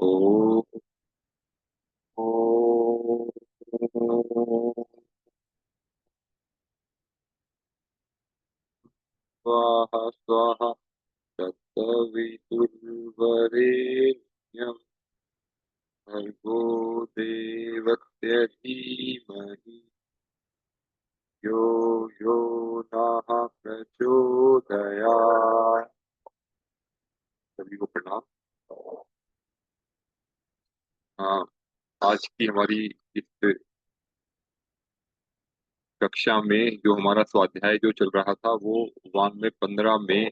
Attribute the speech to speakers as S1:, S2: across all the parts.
S1: ओ ओ स्वाहा स्वाहा तत्सवितुर्वरेण्यं भर्गो देवस्य धीमहि यो यो नः प्रचोदयात्। सभी को प्रणाम। हाँ, आज की हमारी इस कक्षा में जो हमारा स्वाध्याय जो चल रहा था वो वान में 15 में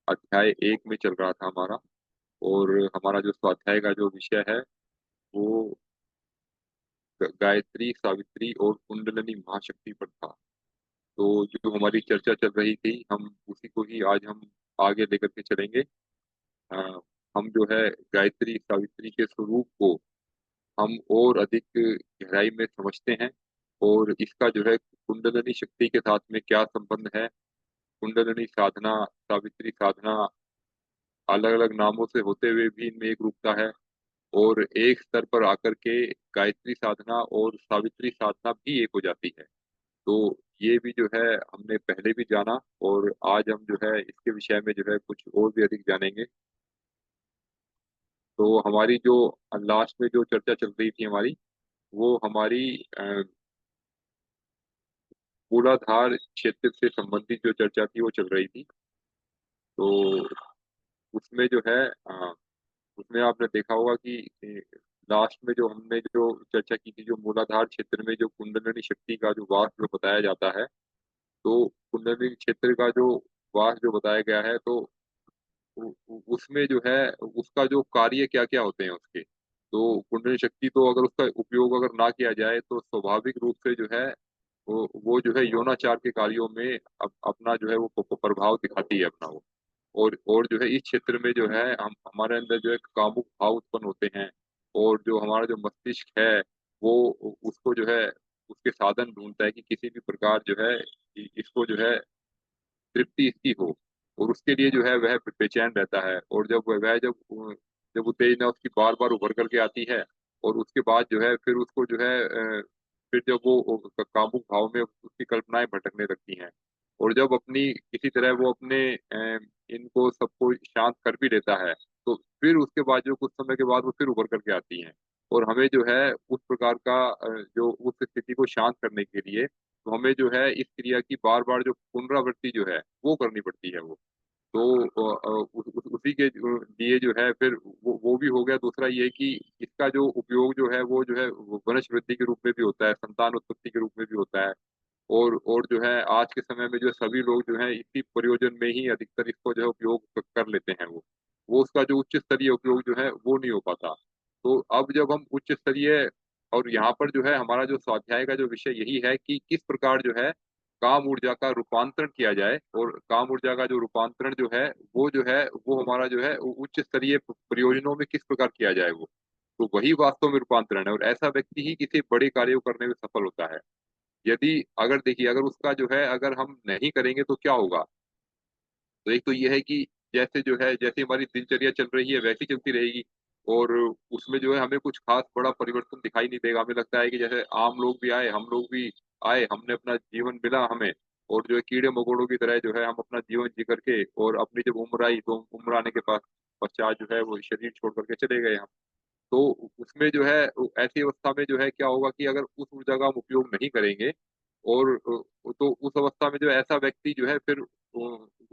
S1: अध्याय 1 में चल रहा था हमारा। और हमारा जो स्वाध्याय का जो विषय है वो गायत्री, सावित्री और कुंडलिनी महाशक्ति पर था। तो जो हमारी चर्चा चल रही थी हम उसी को ही आज हम आगे लेकर के चलेंगे। अ, हम जो है गायत्री सावित्री के स्वरूप को हम और अधिक गहराई में समझते हैं और इसका जो है कुंडलिनी शक्ति के साथ में क्या संबंध है। कुंडलिनी साधना, सावित्री साधना अलग अलग नामों से होते हुए भी इनमें एक रूपता है और एक स्तर पर आकर के गायत्री साधना और सावित्री साधना भी एक हो जाती है। तो ये भी जो है हमने पहले भी जाना और आज हम जो है इसके विषय में जो है कुछ और भी अधिक जानेंगे। तो हमारी जो लास्ट में जो चर्चा चल रही थी हमारी वो हमारी मूलाधार क्षेत्र से संबंधित जो चर्चा थी वो चल रही थी। तो उसमें जो है उसमें आपने देखा होगा कि लास्ट में जो हमने जो चर्चा की थी, जो मूलाधार क्षेत्र में जो कुंडलिनी शक्ति का जो वास जो बताया जाता है, तो कुंडलिनी क्षेत्र का जो वास जो बताया गया है, तो उसमें जो है उसका जो कार्य क्या-क्या होते हैं उसके। तो कुंडलिनी शक्ति तो अगर उसका उपयोग अगर ना किया जाए तो स्वाभाविक रूप से जो है वो जो है यौनाचार के कार्यों में अपना जो है वो प्रभाव दिखाती है अपना वो। और जो है इस क्षेत्र में जो है हम हमारे अंदर जो है कामुक भाव उत्पन्न होते हैं और जो हमारा जो मस्तिष्क है वो उसको जो है उसके साधन ढूँढता है कि किसी भी प्रकार जो है इसको जो है तृप्ति इसकी हो और उसके लिए जो है वह बेचैन रहता है। और जब वह जब उत्तेजना उसकी बार-बार उभर कर के आती है और उसके बाद जो है फिर उसको जो है फिर जब वो कामुक भाव में उसकी कल्पनाएँ भटकने लगती हैं और जब अपनी किसी तरह वो अपने इनको सबको शांत कर भी लेता है, तो फिर उसके बाद जो कुछ समय के बाद वो फिर उभर कर के आती हैं। और हमें जो है उस प्रकार का जो उस स्थिति को शांत करने के लिए तो हमें जो है इस क्रिया की बार-बार जो पुनरावृत्ति जो है, वो करनी पड़ती है वो। तो उसी के लिए जो है फिर वो भी हो गया। दूसरा ये कि इसका जो उपयोग जो है वो जो है वो वंश वृद्धि के रूप में भी होता है, संतान उत्पत्ति के रूप में भी होता है। और जो है आज के समय में जो सभी लोग जो हैं इसी प्रयोजन में ही अधिकतर इसको जो है उपयोग कर लेते हैं वो। वो उसका जो उच्च स्तरीय उपयोग जो है वो नहीं हो पाता। तो अब जब हम उच्च स्तरीय और यहाँ पर जो है हमारा जो स्वाध्याय का जो विषय यही है कि किस प्रकार जो है काम ऊर्जा का रूपांतरण किया जाए और काम ऊर्जा का जो रूपांतरण जो है वो हमारा जो है उच्च स्तरीय प्रयोजनों में किस प्रकार किया जाए वो। तो वही वास्तव में रूपांतरण है और ऐसा व्यक्ति ही किसी बड़े कार्य को करने में सफल होता है। यदि अगर देखिए अगर उसका जो है अगर हम नहीं करेंगे तो क्या होगा? तो एक तो ये है कि जैसे जो है जैसे हमारी दिनचर्या चल रही है वैसी चलती रहेगी और उसमें जो है हमें कुछ ख़ास बड़ा परिवर्तन दिखाई नहीं देगा। हमें लगता है कि जैसे आम लोग भी आए, हम लोग भी आए, हमने अपना जीवन मिला हमें और जो है कीड़े-मकोड़ों की तरह जो है हम अपना जीवन जी करके और अपनी जब उम्र आई तो उम्र आने के बाद पश्चात जो है वो शरीर छोड़ कर के चले गए हम। तो उसमें जो है ऐसी अवस्था में जो है क्या होगा कि अगर उस ऊर्जा का हम उपयोग नहीं करेंगे और तो उस अवस्था में जो है ऐसा व्यक्ति जो है फिर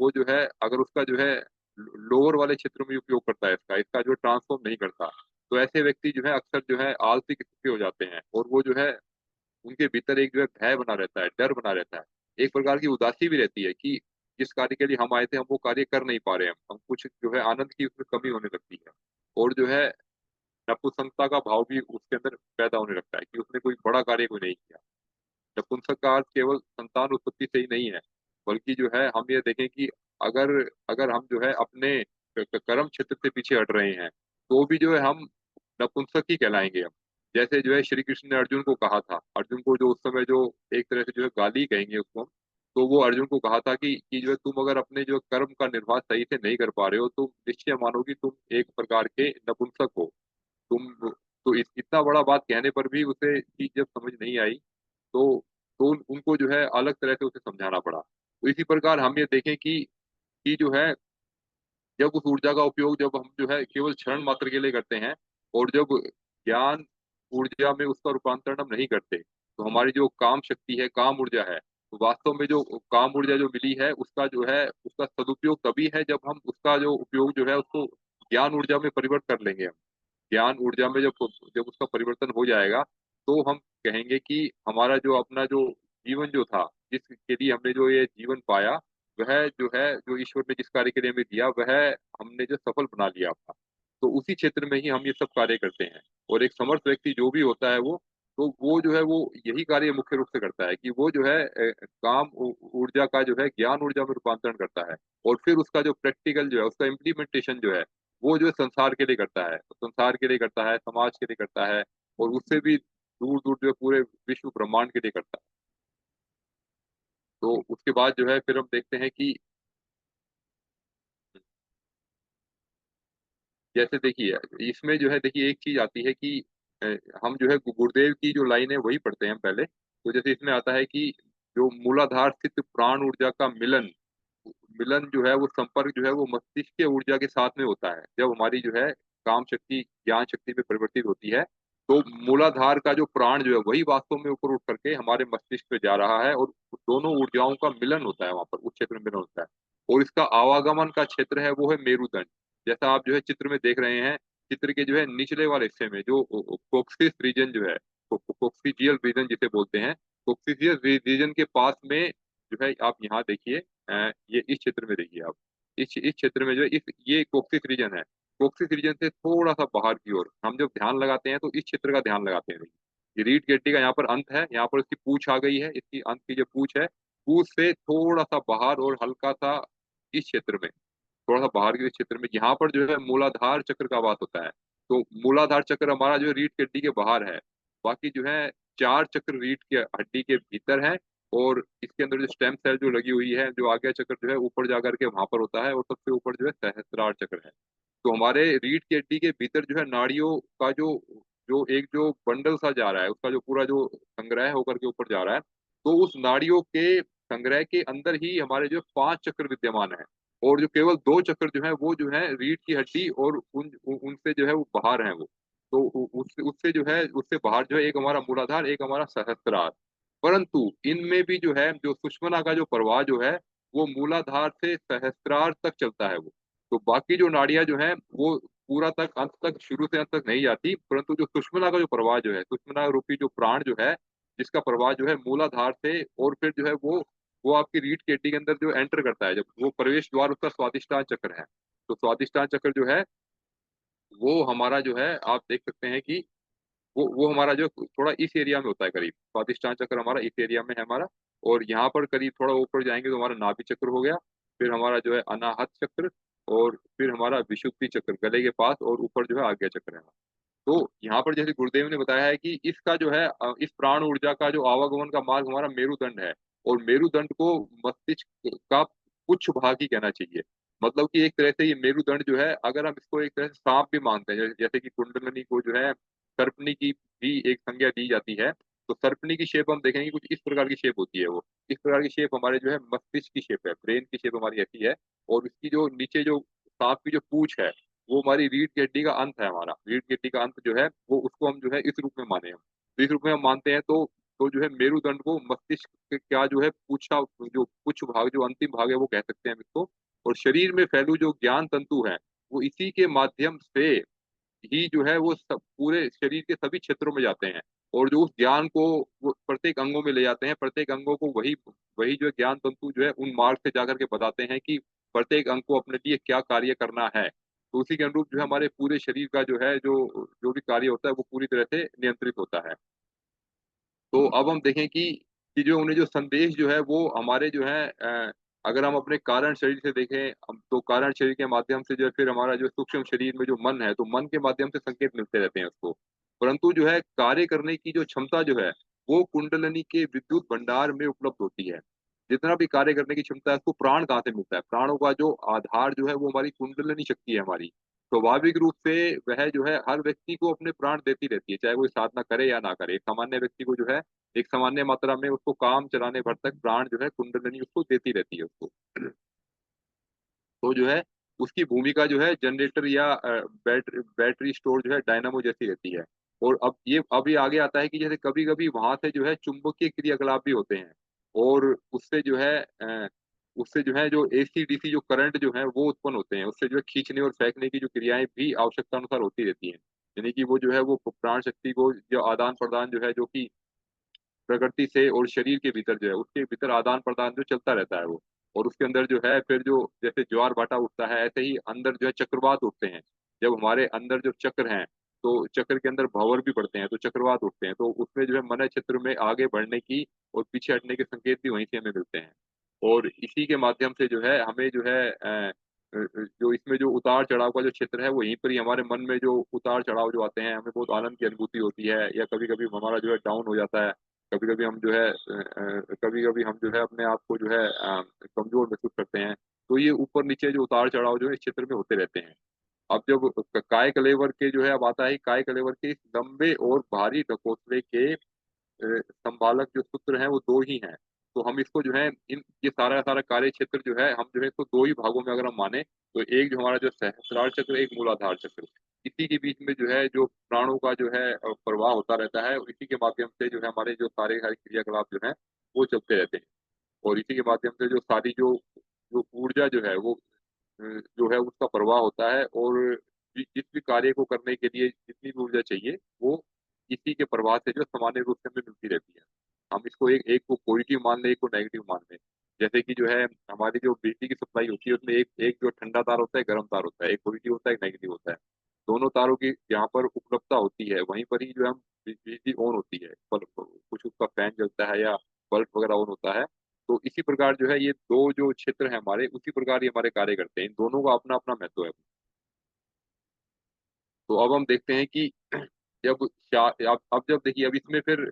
S1: वो जो है अगर उसका जो है लोअर वाले क्षेत्रों में उपयोग करता है इसका जो ट्रांसफ़ॉर्म नहीं करता, तो ऐसे व्यक्ति जो है अक्सर जो है आलसी किस्म के हो जाते हैं और वो जो है उनके भीतर एक जो है भय बना रहता है, डर बना रहता है। एक प्रकार की उदासी भी रहती है कि जिस कार्य के लिए हम आए थे हम वो कार्य कर नहीं पा रहे हैं। हम कुछ जो है आनंद की उसमें कमी होने लगती है और जो है नपुंसकता का भाव भी उसके अंदर पैदा होने लगता है कि उसने कोई बड़ा कार्य कोई नहीं किया। नपुंसक का अर्थ केवल संतान उत्पत्ति से ही नहीं है, बल्कि जो है हम ये देखें कि अगर अगर हम जो है अपने कर्म क्षेत्र से पीछे हट रहे हैं, तो भी जो है हम नपुंसक ही कहलाएँगे हम। जैसे जो है श्री कृष्ण ने अर्जुन को कहा था, अर्जुन को जो उस समय जो एक तरह से जो है गाली ही कहेंगे उसको हम, तो वो अर्जुन को कहा था कि जो है तुम अगर अपने जो कर्म का निर्वाह सही से नहीं कर पा रहे हो, तो निश्चय मानो कि तुम एक प्रकार के नपुंसक हो। इतना बड़ा बात कहने पर भी उसे चीज़ जब समझ नहीं आई, तो उनको जो है अलग तरह से उसे समझाना पड़ा। तो इसी प्रकार हम ये देखें कि जो है जब उस ऊर्जा का उपयोग जब हम जो है केवल क्षण मात्र के लिए करते हैं और जब ज्ञान ऊर्जा में उसका रूपांतरण हम नहीं करते, तो हमारी जो काम शक्ति है, काम ऊर्जा है, तो वास्तव में जो काम ऊर्जा जो मिली है, उसका जो है उसका सदुपयोग तभी है जब हम उसका जो उपयोग जो है उसको ज्ञान ऊर्जा में परिवर्त कर लेंगे हम। ज्ञान ऊर्जा में जब जब उसका परिवर्तन हो जाएगा, तो हम कहेंगे कि हमारा जो अपना जो जीवन जो था, जिसके लिए हमने जो ये जीवन पाया, वह जो है, जो ईश्वर ने जिस कार्य के लिए हमें दिया, वह हमने जो सफल बना लिया अपना। तो उसी क्षेत्र में ही हम ये सब कार्य करते हैं और एक समर्थ व्यक्ति जो भी होता है तो वो जो है वो यही कार्य मुख्य रूप से करता है कि वो जो है काम ऊर्जा का जो है ज्ञान ऊर्जा में रूपांतरण करता है और फिर उसका जो प्रैक्टिकल जो है, उसका इम्प्लीमेंटेशन जो है, वो जो है संसार के लिए करता है। तो संसार के लिए करता है, समाज के लिए करता है और उससे भी दूर-दूर जो है पूरे विश्व ब्रह्मांड के लिए करता है। तो उसके बाद जो है फिर हम देखते हैं कि जैसे देखिए, इसमें जो है देखिए एक चीज़ आती है कि अ, हम जो है गुरुदेव की जो लाइन है वही पढ़ते हैं हम पहले। तो जैसे इसमें आता है कि जो मूलाधार स्थित प्राण ऊर्जा का मिलन मिलन जो है वो संपर्क जो है वो मस्तिष्क के ऊर्जा के साथ में होता है। जब हमारी जो है काम शक्ति ज्ञान शक्ति में परिवर्तित होती है, तो मूलाधार का जो प्राण जो है वही वास्तव में ऊपर उठ करके हमारे मस्तिष्क पे जा रहा है और दोनों ऊर्जाओं का मिलन होता है वहाँ पर, उस क्षेत्र में मिलन होता है। और इसका आवागमन का क्षेत्र है वो है मेरुदंड। जैसा आप जो है चित्र में देख रहे हैं, चित्र के जो है निचले वाले हिस्से में जो कोक्सीस रीजन जो है, कोक्सीजियल रीजन जिसे बोलते हैं, कोक्सीजियल रीजन के पास में जो है आप यहाँ देखिए, ये इस क्षेत्र में देखिए आप। इस क्षेत्र में जो है इस ये कोक्सीस रीजन है। कोक्सीस रीजन से थोड़ा-सा बाहर की ओर हम जब ध्यान लगाते हैं तो इस क्षेत्र का ध्यान लगाते हैं। ये रीढ़ की हड्डी का यहाँ पर अंत है, यहाँ पर इसकी पूँछ आ गई है, इसकी अंत की जो पूँछ है, पूँछ से थोड़ा-सा बाहर और हल्का-सा इस क्षेत्र में, थोड़ा-सा बाहर के क्षेत्र में यहाँ पर जो है मूलाधार चक्र का वास होता है। तो मूलाधार चक्र हमारा जो है रीढ़ की हड्डी के बाहर है। बाकी जो है 4 चक्र रीढ़ की हड्डी के भीतर है और इसके अंदर जो स्टेम सेल जो लगी हुई है, जो आज्ञा चक्र जो है ऊपर जाकर के वहाँ पर होता है और सबसे ऊपर जो है सहस्त्रार चक्र है। तो हमारे रीढ़ की हड्डी के भीतर जो है नाड़ियों का जो जो एक जो बंडल सा जा रहा है, उसका जो पूरा जो संग्रह होकर के ऊपर जा रहा है, तो उस नाड़ियों के संग्रह के अंदर ही हमारे जो 5 चक्र विद्यमान हैं और जो केवल 2 चक्र जो हैं, वो जो है रीढ़ की हड्डी और उनसे जो है वो बाहर हैं वो। तो उ उससे उससे जो है उससे बाहर जो है एक हमारा मूलाधार, एक हमारा सहस्त्रार। परंतु इनमें भी जो है, जो सुषुम्ना का जो प्रवाह जो है, वो मूलाधार से सहस्त्रार तक चलता है वो। तो बाकी जो नाड़ियाँ जो हैं, वो पूरा तक अंत तक शुरू से अंत तक नहीं जाती, परंतु जो सुषुम्ना का जो प्रवाह जो है, सुषुम्ना रूपी जो प्राण जो है, जिसका प्रवाह जो है मूलाधार से और फिर जो है वो आपकी रीढ़ की हड्डी के अंदर जो एंटर करता है, जब वो प्रवेश द्वार उसका स्वादिष्टान चक्र है। तो स्वादिष्टान चक्र जो है, वो हमारा जो है आप देख सकते हैं कि वो हमारा जो थोड़ा इस एरिया में होता है करीब, स्वादिष्टान चक्र हमारा इस एरिया में है हमारा और यहाँ पर करीब थोड़ा ऊपर जाएँगे तो हमारा नाभि चक्र हो गया, फिर हमारा जो है अनाहत चक्र और फिर हमारा विशुद्धि चक्र गले के पास और ऊपर जो है आज्ञा चक्र है। तो यहाँ पर जैसे गुरुदेव ने बताया है कि इसका जो है इस प्राण ऊर्जा का जो आवागमन का मार्ग हमारा मेरुदंड है और मेरुदंड को मस्तिष्क का पुच्छ भाग ही कहना चाहिए। मतलब कि एक तरह से ये मेरुदंड जो है, अगर हम इसको एक तरह से साँप भी मानते हैं, जैसे कि कुंडलिनी को जो है सर्पनी की भी एक संज्ञा दी जाती है, तो सर्पनी की शेप हम देखेंगे कुछ इस प्रकार की शेप होती है वो। इस प्रकार की शेप हमारे जो है मस्तिष्क की शेप है, ब्रेन की शेप हमारी ऐसी है और इसकी जो नीचे जो साँप की जो पूँछ है, वो हमारी रीढ़ की हड्डी का अंत है हमारा। रीढ़ की हड्डी का अंत जो है, वो उसको हम जो है इस रूप में माने हम। तो इस रूप में हम मानते हैं तो जो है मेरुदंड को मस्तिष्क के क्या जो है जो पुच्छ भाग जो अंतिम भाग है वो कह सकते हैं हम इसको। और शरीर में फैलू जो ज्ञान तंतु हैं, वो इसी के माध्यम से ही जो है वो सब पूरे शरीर के सभी क्षेत्रों में जाते हैं और जो उस ज्ञान को वो प्रत्येक अंगों में ले जाते हैं, प्रत्येक अंगों को वही वही जो है ज्ञान तंतु जो है उन मार्ग से जाकर के बताते हैं कि प्रत्येक अंग को अपने लिए क्या कार्य करना है। तो उसी के अनुरूप जो है हमारे पूरे शरीर का जो है जो भी कार्य होता है वो पूरी तरह से नियंत्रित होता है। तो अब हम देखें कि जो उन्हें जो संदेश जो है वो हमारे जो है अगर हम अपने कारण शरीर से देखें तो कारण शरीर के माध्यम से जो है फिर हमारा जो सूक्ष्म शरीर में जो मन है, तो मन के माध्यम से संकेत मिलते रहते हैं उसको। परंतु जो है कार्य करने की जो क्षमता जो है, वो कुंडलिनी के विद्युत भंडार में उपलब्ध होती है। जितना भी कार्य करने की क्षमता है, उसको प्राण कहाँ से मिलता है? प्राणों का जो आधार जो है वो हमारी कुंडलिनी शक्ति है हमारी। स्वाभाविक रूप से वह जो है हर व्यक्ति को अपने प्राण देती रहती है, चाहे वो साधना करे या ना करे। एक सामान्य व्यक्ति को जो है, एक सामान्य मात्रा में उसको काम चलाने भर तक प्राण जो है कुंडलिनी उसको देती रहती है उसको। तो जो है उसकी भूमिका जो है जनरेटर या बैटरी स्टोर जो है डायनामो जैसी रहती है। और अब ये आगे आता है कि जैसे कभी-कभी वहाँ से जो है चुंबकीय क्रियाकलाप भी होते हैं और उससे जो है जो एसी-डीसी जो करंट जो है वो उत्पन्न होते हैं। उससे जो है खींचने और फेंकने की जो क्रियाएँ भी आवश्यकता अनुसार होती रहती हैं। यानी कि वो जो है वो प्राण शक्ति को जो आदान-प्रदान जो है जो कि प्रकृति से और शरीर के भीतर जो है, उसके भीतर आदान-प्रदान जो चलता रहता है वो। और उसके अंदर जो है फिर जो जैसे ज्वार-भाटा उठता है, ऐसे ही अंदर जो है चक्रवात उठते हैं। जब हमारे अंदर जो चक्र हैं, तो चक्र के अंदर भंवर भी पड़ते हैं, तो चक्रवात उठते हैं। तो उसमें जो है मन क्षेत्र में आगे बढ़ने की और पीछे हटने के संकेत भी वहीं से हमें मिलते हैं। और इसी के माध्यम से जो है हमें जो है जो इसमें जो उतार-चढ़ाव का जो क्षेत्र है, वहीं पर ही हमारे मन में जो उतार-चढ़ाव जो आते हैं, हमें बहुत आनंद की अनुभूति होती है या कभी-कभी हमारा जो है डाउन हो जाता है। कभी-कभी हम जो है कभी-कभी हम जो है अपने आप को जो है कमज़ोर महसूस करते हैं। तो ये ऊपर-नीचे जो उतार-चढ़ाव जो है इस क्षेत्र में होते रहते हैं। अब जब काय कलेवर के जो है अब आता है काय कलेवर के इस लंबे और भारी ढकोसले के संभालक जो सूत्र हैं वो 2 ही हैं। तो हम इसको जो है ये सारा का सारा कार्य क्षेत्र जो है हम जो है इसको 2 ही भागों में अगर हम माने, तो एक जो हमारा जो सहस्त्रार चक्र, एक मूलाधार चक्र। इसी के बीच में जो है जो प्राणों का जो है प्रवाह होता रहता है और इसी के माध्यम से जो है हमारे जो सारे क्रियाकलाप जो हैं, वो चलते रहते हैं। और इसी के माध्यम से जो सारी जो जो ऊर्जा जो है वो जो है उसका प्रवाह होता है और जिस भी कार्य को करने के लिए जितनी भी ऊर्जा चाहिए, वो इसी के प्रवाह से जो सामान्य रूप से हमें मिलती रहती है। हम इसको एक एक को पॉजिटिव मान लें, एक को नेगेटिव मान लें। जैसे कि जो है हमारी जो बिजली की सप्लाई होती है उसमें एक एक जो ठंडा तार होता है, गर्म तार होता है, एक पॉजिटिव होता है, एक नेगेटिव होता है। दोनों तारों की जहाँ पर उपलब्धता होती है, वहीं पर ही जो है हम बिजली ऑन होती है। बल्ब कुछ उसका फैन जलता है या बल्ब वगैरह ऑन होता है। तो इसी प्रकार जो है ये 2 जो क्षेत्र हैं हमारे, उसी प्रकार ये हमारे कार्य करते हैं। इन दोनों का अपना-अपना महत्व है। तो अब हम देखते हैं कि जब शा अब जब देखिए अब इसमें फिर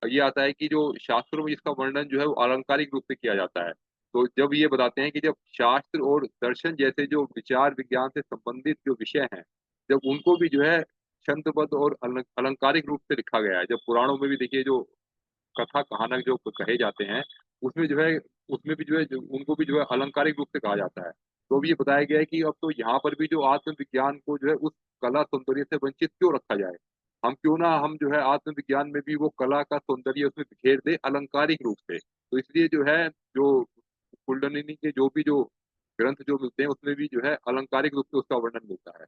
S1: ये आता है कि जो शास्त्रों में इसका वर्णन जो है वो अलंकारिक रूप से किया जाता है। तो जब ये बताते हैं कि जब शास्त्र और दर्शन जैसे जो विचार विज्ञान से संबंधित जो विषय हैं, जब उनको भी जो है छंदबद्ध और अलंकारिक रूप से लिखा गया है। जब पुराणों में भी देखिए जो कथा-कहानक जो कहे जाते हैं, उसमें जो है उसमें भी जो है जो उनको भी जो है अलंकारिक रूप से कहा जाता है। तो अब ये बताया गया है कि अब तो यहाँ पर भी जो आत्मविज्ञान को जो है उस कला सौंदर्य से वंचित क्यों रखा जाए? हम क्यों ना हम जो है आत्मविज्ञान में भी वो कला का सौंदर्य उसमें बिखेर दें अलंकारिक रूप से। तो इसलिए जो है जो कुंडलिनी के जो ग्रंथ जो मिलते हैं उसमें भी जो है अलंकारिक रूप से उसका वर्णन मिलता है।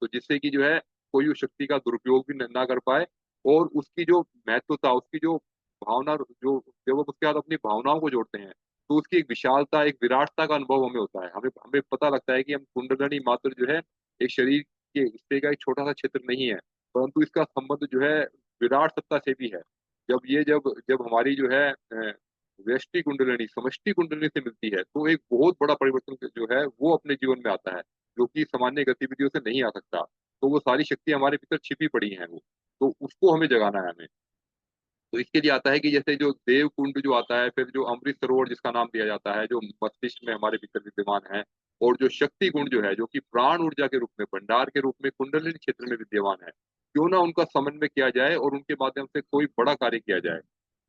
S1: तो जिससे कि जो है कोई उस शक्ति का दुरुपयोग भी ना कर पाए और उसकी जो महत्वता, उसकी जो भावना जो जब हम उसके साथ अपनी भावनाओं को जोड़ते हैं, तो उसकी एक विशालता, एक विराटता का अनुभव हमें होता है। हमें हमें पता लगता है कि हम कुंडलिनी मात्र जो है एक शरीर के हिस्से का एक छोटा-सा क्षेत्र नहीं है, परंतु इसका संबंध जो है विराट सत्ता से भी है। जब जब हमारी जो है व्यष्टि कुंडलिनी, समष्टि कुंडलिनी से मिलती है, तो एक बहुत बड़ा परिवर्तन जो है वो अपने जीवन में आता है। जो कि सामान्य गतिविधियों से नहीं आ सकता। तो वो सारी शक्ति हमारे भीतर छिपी पड़ी हैं वो, तो उसको हमें जगाना है हमें। तो इसके लिए आता है कि जैसे जो देवकुंड जो आता है, फिर जो अमृत सरोवर जिसका नाम दिया जाता है, जो मस्तिष्क में हमारे भीतर विद्यमान है और जो शक्ति कुंड जो है, जो कि प्राण ऊर्जा के रूप में, भंडार के रूप में कुंडलिनी क्षेत्र में विद्यमान है। क्यों ना उनका समन्वय किया जाए और उनके माध्यम से कोई बड़ा कार्य किया जाए।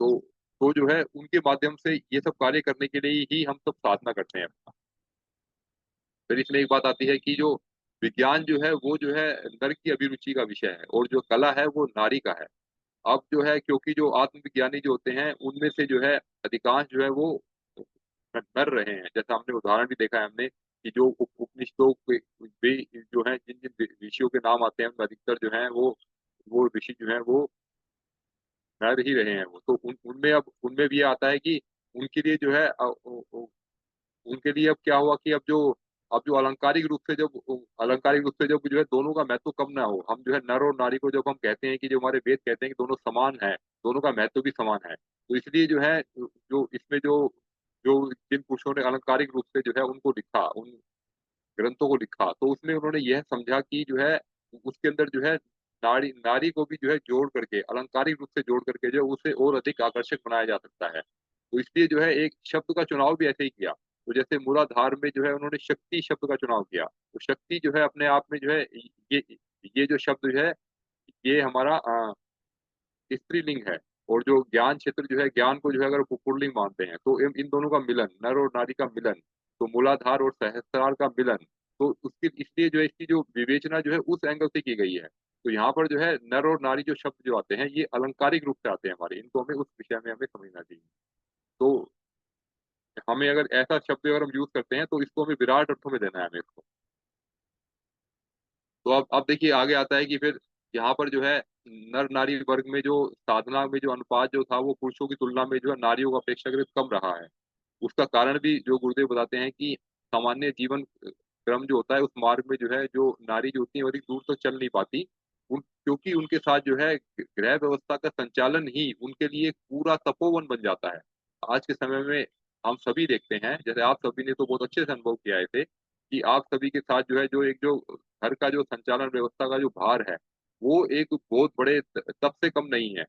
S1: तो जो है उनके माध्यम से ये सब कार्य करने के लिए ही हम सब साधना करते हैं। फिर इसमें एक बात आती है कि जो विज्ञान जो है वो जो है नर की अभिरुचि का विषय है और जो कला है वो नारी का है। अब जो है क्योंकि जो आत्मविज्ञानी जो होते हैं उनमें से जो है अधिकांश जो है वो नर रहे हैं। जैसा हमने उदाहरण भी देखा है हमने कि जो उपनिषदों के भी जो है जिन-जिन ऋषियों के नाम आते हैं उनमें अधिकतर जो हैं वो ऋषि जो हैं वो नर ही रहे हैं वो। तो उनमें भी ये आता है कि उनके लिए जो है उनके लिए अब क्या हुआ कि अब जो अलंकारिक रूप से जब जो है दोनों का महत्व कम ना हो, हम जो है नर और नारी को जब हम कहते हैं कि जो हमारे वेद कहते हैं कि दोनों समान हैं, दोनों का महत्व भी समान है। तो इसलिए जो है जो इसमें जो जो जिन पुरुषों ने अलंकारिक रूप से जो है उनको लिखा, उन ग्रंथों को लिखा, तो उसमें उन्होंने यह समझा कि जो है उसके अंदर जो है नारी नारी को भी जो है जोड़ करके, अलंकारिक रूप से जोड़ करके जो है उसे और अधिक आकर्षक बनाया जा सकता है। तो इसलिए जो है एक शब्द का चुनाव भी ऐसे ही किया। तो जैसे मूलाधार में जो है उन्होंने शक्ति शब्द का चुनाव किया। तो शक्ति जो है अपने आप में जो है ये ये जो शब्द जो है, ये हमारा स्त्रीलिंग है। और जो ज्ञान क्षेत्र जो है, ज्ञान को जो है अगर पुल्लिंग मानते हैं, तो इन इन दोनों का मिलन, नर और नारी का मिलन, तो मूलाधार और सहस्त्रार का मिलन, तो उसकी इसलिए जो है इसकी जो विवेचना जो है उस एंगल से की गई है। तो यहाँ पर जो है नर और नारी जो शब्द जो आते हैं, ये अलंकारिक रूप से आते हैं हमारे, इनको हमें उस विषय में हमें समझना चाहिए। तो हमें अगर ऐसा शब्द अगर हम यूज़ करते हैं, तो इसको हमें विराट अर्थों में लेना है हमें इसको। तो अब देखिए आगे आता है कि फिर यहाँ पर जो है नर-नारी वर्ग में जो साधना में जो अनुपात जो था वो पुरुषों की तुलना में जो है नारियों का अपेक्षाकृत कम रहा है। उसका कारण भी जो गुरुदेव बताते हैं कि सामान्य जीवन क्रम जो होता है उस मार्ग में जो है जो नारी जो होती है वो अधिक दूर तक चल नहीं पाती। उन क्योंकि उनके साथ जो है गृह व्यवस्था का संचालन ही उनके लिए एक पूरा तपोवन बन जाता है। आज के समय में हम सभी देखते हैं, जैसे आप सभी ने तो बहुत अच्छे से अनुभव किया है इसे, कि आप सभी के साथ जो है जो एक जो घर का जो संचालन व्यवस्था का जो भार है, वो एक बहुत बड़े तब से कम नहीं है।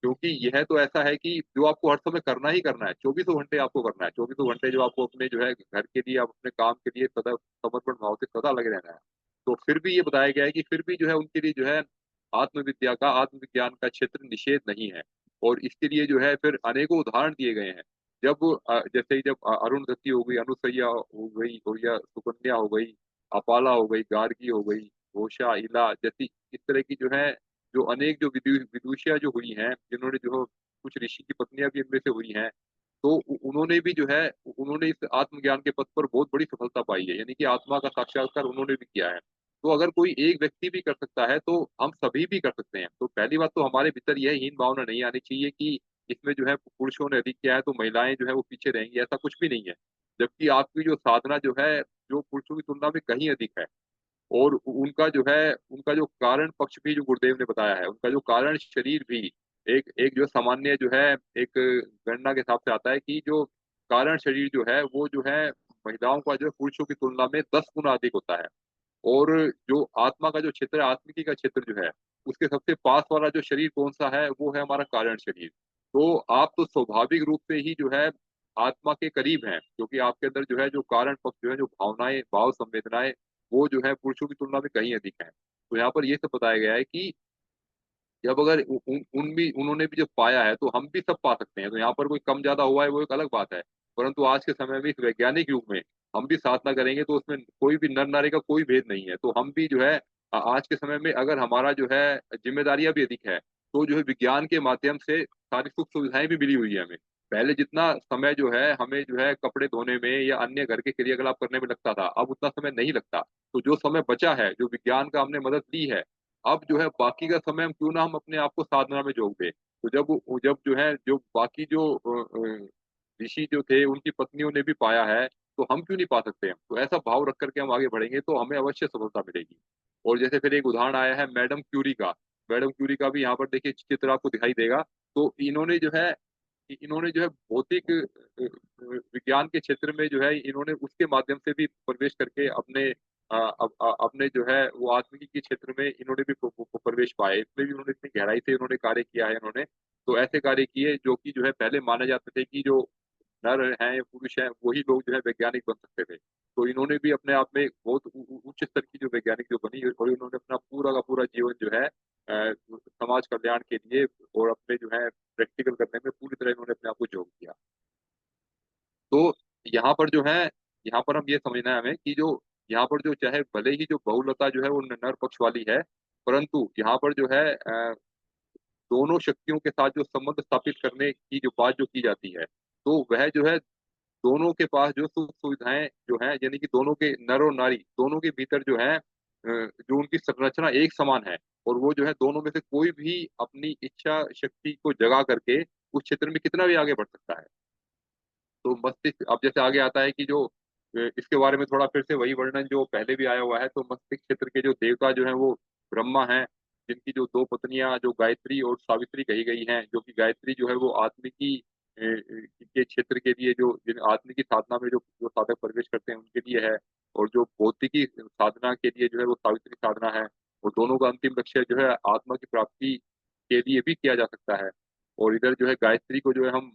S1: क्योंकि यह तो ऐसा है कि जो आपको हर समय करना ही करना है, चौबीसों घंटे आपको करना है, चौबीसों घंटे जो आपको अपने जो है घर के लिए, आप अपने काम के लिए सदा समर्पण भाव से सदा लगे रहना है। तो फिर भी ये बताया गया है कि फिर भी जो है उनके लिए जो है आत्मविद्या का, आत्मविज्ञान का क्षेत्र निषेध नहीं है। और इसके लिए जो है फिर अनेकों उदाहरण दिए गए हैं। जब जैसे ही जब अरुंधति हो गई, अनुसैया हो गई, और या सुकन्या हो गई, अपाला हो गई, गार्गी हो गई, घोषा, इला जैसी इस तरह की जो है, जो अनेक जो विदुषियाँ जो हुई हैं, जिन्होंने जो कुछ ऋषि की पत्नियाँ भी इनमें से हुई हैं, तो उन्होंने भी जो है उन्होंने इस आत्मज्ञान के पथ पर बहुत बड़ी सफलता पाई है, यानी कि आत्मा का साक्षात्कार उन्होंने भी किया है। तो अगर कोई एक व्यक्ति भी कर सकता है, तो हम सभी भी कर सकते हैं। तो पहली बात तो हमारे भीतर यह हीन भावना नहीं आनी चाहिए कि इसमें जो है पुरुषों ने अधिक किया है, तो महिलाएँ जो है वो पीछे रहेंगी, ऐसा कुछ भी नहीं है। जबकि आपकी जो साधना जो है, जो पुरुषों की तुलना में कहीं अधिक है। और उनका जो है, उनका जो कारण पक्ष भी जो गुरुदेव ने बताया है, उनका जो कारण शरीर भी एक एक जो सामान्य जो है एक गणना के हिसाब से आता है कि जो कारण शरीर जो है, वो जो है महिलाओं का जो है पुरुषों की तुलना में 10 गुना अधिक होता है। और जो आत्मा का जो क्षेत्र है, आत्मिकी का क्षेत्र जो है, उसके सबसे पास वाला जो शरीर कौन-सा है, वो है हमारा कारण शरीर। तो आप तो स्वाभाविक रूप से ही जो है आत्मा के करीब हैं, क्योंकि आपके अंदर जो है जो कारण पक्ष जो है, जो भावनाएँ, भाव संवेदनाएँ, वो जो है पुरुषों की तुलना में कहीं अधिक हैं। तो यहाँ पर ये सब बताया गया है कि जब अगर उ उन उन भी उन्होंने भी जब पाया है, तो हम भी सब पा सकते हैं। तो यहाँ पर कोई कम ज़्यादा हुआ है, वो एक अलग बात है। परंतु आज के समय में, इस वैज्ञानिक युग में, हम भी साधना करेंगे तो उसमें कोई भी नर-नारी का कोई भेद नहीं है। तो हम भी जो है आज के समय में अगर हमारा जो है ज़िम्मेदारियाँ भी अधिक है, तो जो है विज्ञान के माध्यम से सारी सुख-सुविधाएँ भी मिली हुई है हमें। पहले जितना समय जो है हमें जो है कपड़े धोने में या अन्य घर के क्रियाकलाप करने में लगता था, अब उतना समय नहीं लगता। तो जो समय बचा है, जो विज्ञान का हमने मदद ली है, अब जो है बाकी का समय हम क्यों ना हम अपने आप को साधना में झोंक दें। तो जब जो है जो बाकी जो ऋषि जो थे उनकी पत्नियों ने भी पाया है, तो हम क्यों नहीं पा सकते हैं? तो ऐसा भाव रख कर के हम आगे बढ़ेंगे तो हमें अवश्य सफलता मिलेगी। और जैसे फिर एक उदाहरण आया है मैडम क्यूरी का। मैडम क्यूरी का भी यहाँ पर देखिए चित्र आपको दिखाई देगा। तो इन्होंने जो है भौतिक विज्ञान के क्षेत्र में जो है इन्होंने उसके माध्यम से भी प्रवेश करके अपने जो है वो आत्मिकी के क्षेत्र में इन्होंने भी प्रवेश पाए। इसमें भी उन्होंने इतनी गहराई से इन्होंने कार्य किया है इन्होंने। तो ऐसे कार्य किए जो कि जो है पहले माने जाते थे कि जो नर हैं, पुरुष हैं, वही लोग जो है वैज्ञानिक बन सकते थे। तो इन्होंने भी अपने आप में बहुत उ उ उच्च स्तर की जो वैज्ञानिक जो बनी, और इन्होंने अपना पूरा का पूरा जीवन जो है समाज कल्याण के लिए और अपने जो है प्रैक्टिकल करने में पूरी तरह इन्होंने अपने आप को झोंक दिया। तो यहाँ पर जो है, यहाँ पर हम ये समझना है हमें कि जो यहाँ पर जो चाहे भले ही जो बहुलता जो है वो नर पक्ष वाली है, परंतु यहाँ पर जो है दोनों शक्तियों के साथ जो संबंध स्थापित करने की जो बात जो की जाती है, तो वह जो है दोनों के पास जो सुख-सुविधाएँ जो हैं, यानी कि दोनों के नर और नारी, दोनों के भीतर जो है जो उनकी संरचना एक समान है, और वो जो है दोनों में से कोई भी अपनी इच्छा शक्ति को जगा करके उस क्षेत्र में कितना भी आगे बढ़ सकता है। तो मस्तिष्क अब जैसे आगे आता है कि जो इसके बारे में थोड़ा फिर से वही वर्णन जो पहले भी आया हुआ है, तो मस्तिष्क क्षेत्र के जो देवता जो हैं वो ब्रह्मा हैं, जिनकी जो 2 पत्नियाँ जो गायत्री और सावित्री कही गई हैं, जो कि गायत्री जो है वो आत्मिकी के क्षेत्र के लिए जो जिन आत्मिकी साधना में जो जो साधक प्रवेश करते हैं उनके लिए है, और जो भौतिकी साधना के लिए जो है वो सावित्री साधना है। और दोनों का अंतिम लक्ष्य जो है आत्मा की प्राप्ति के लिए भी किया जा सकता है। और इधर जो है गायत्री को जो है हम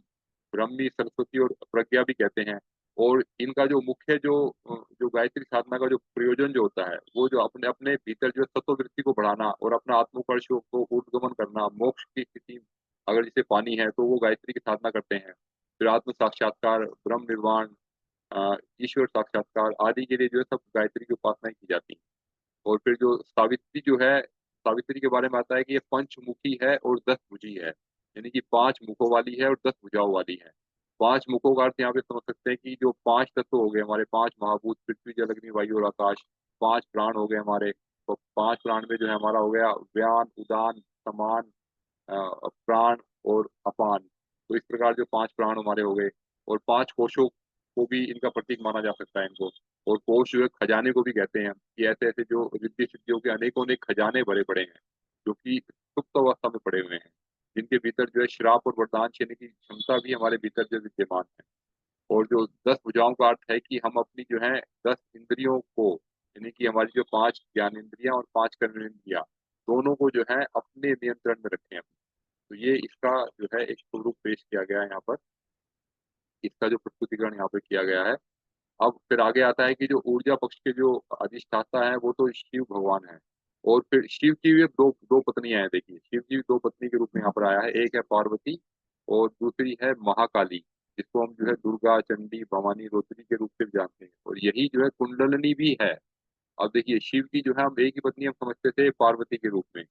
S1: ब्रह्मी, सरस्वती और प्रज्ञा भी कहते हैं। और इनका जो मुख्य जो गायत्री साधना का जो प्रयोजन जो होता है, वो जो अपने अपने भीतर जो तत्ववृत्ति को बढ़ाना और अपना आत्मोकर्ष को ऊर्ध्वगमन करना, मोक्ष की स्थिति अगर जिसे पानी है, तो वो गायत्री की साधना करते हैं। फिर आत्म साक्षात्कार, ब्रह्म निर्वाण, ईश्वर साक्षात्कार आदि के लिए जो है सब गायत्री की उपासनाएँ की जाती हैं। और फिर जो सावित्री जो है, सावित्री के बारे में आता है कि ये पंचमुखी है और 10 भुजी है। यानी कि 5 मुखों वाली है और 10 भुजाओं वाली है। 5 मुखों का अर्थ यहाँ पे समझ सकते हैं कि जो 5 तत्व हो गए हमारे, 5 महाभूत पृथ्वी, जल, अग्नि, वायु और आकाश, 5 प्राण हो गए हमारे। तो 5 प्राण में जो है हमारा हो गया व्यान, उदान, समान, प्राण और अपान। तो इस प्रकार जो 5 प्राण हमारे हो गए और 5 कोशों को भी इनका प्रतीक माना जा सकता है इनको। और कोश जो है खजाने को भी कहते हैं कि ऐसे-ऐसे जो रिद्धि-सिद्धियों के अनेकों-अनेक खजाने भरे पड़े हैं, जो कि सुप्त अवस्था में पड़े हुए हैं, जिनके भीतर जो है श्राप और वरदान छीनने की क्षमता भी हमारे भीतर जो विद्यमान है। और जो 10 भुजाओं का अर्थ है कि हम अपनी जो है 10 इंद्रियों को, यानी कि हमारी जो 5 ज्ञानेंद्रियाँ और 5 कर्मेंद्रियाँ, दोनों को जो है अपने नियंत्रण में रखें हम। तो ये इसका जो है एक स्वरूप पेश किया गया है यहाँ पर, इसका जो प्रस्तुतिकरण यहाँ पे किया गया है। अब फिर आगे आता है कि जो ऊर्जा पक्ष के जो अधिष्ठाता हैं, वो तो शिव भगवान हैं। और फिर शिव की भी 2 पत्नियाँ हैं देखिए, शिव की 2 पत्नी के रूप में यहाँ पर आया है, एक है पार्वती और दूसरी है महाकाली, जिसको हम जो है दुर्गा, चंडी, भवानी, रुद्री के रूप से भी जानते हैं और यही जो है कुंडलिनी भी है। अब देखिए शिव की जो है हम एक ही पत्नी हम समझते थे पार्वती के रूप में,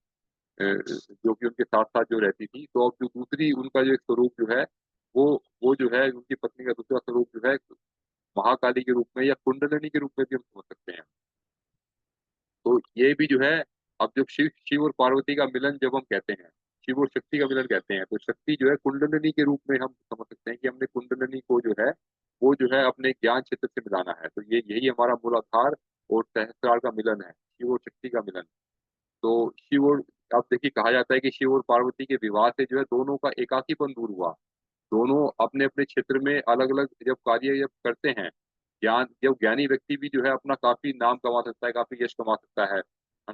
S1: जो कि उनके साथ-साथ जो रहती थी। तो अब जो दूसरी उनका जो एक स्वरूप जो है, वो वो जो है उनकी पत्नी का दूसरा स्वरूप जो है महाकाली के रूप में या कुंडलिनी के रूप में भी हम समझ सकते हैं। तो ये भी जो है, अब जब शिव शिव और पार्वती का मिलन जब हम कहते हैं, शिव और शक्ति का मिलन कहते हैं, तो शक्ति जो है कुंडलिनी के रूप में हम समझ सकते हैं कि हमने कुंडलिनी को जो है, वो जो है अपने ज्ञान क्षेत्र से मिलाना है। तो ये यही हमारा मूल आधार और सहस्त्रार का मिलन है, शिव और शक्ति का मिलन। तो शिव और अब देखिए कहा जाता है कि शिव और पार्वती के विवाह से जो है दोनों का एकाकीपन दूर हुआ। दोनों अपने-अपने क्षेत्र में अलग-अलग जब कार्य जब करते हैं, जब ज्ञानी व्यक्ति भी जो है अपना काफ़ी नाम कमा सकता है, काफ़ी यश कमा सकता है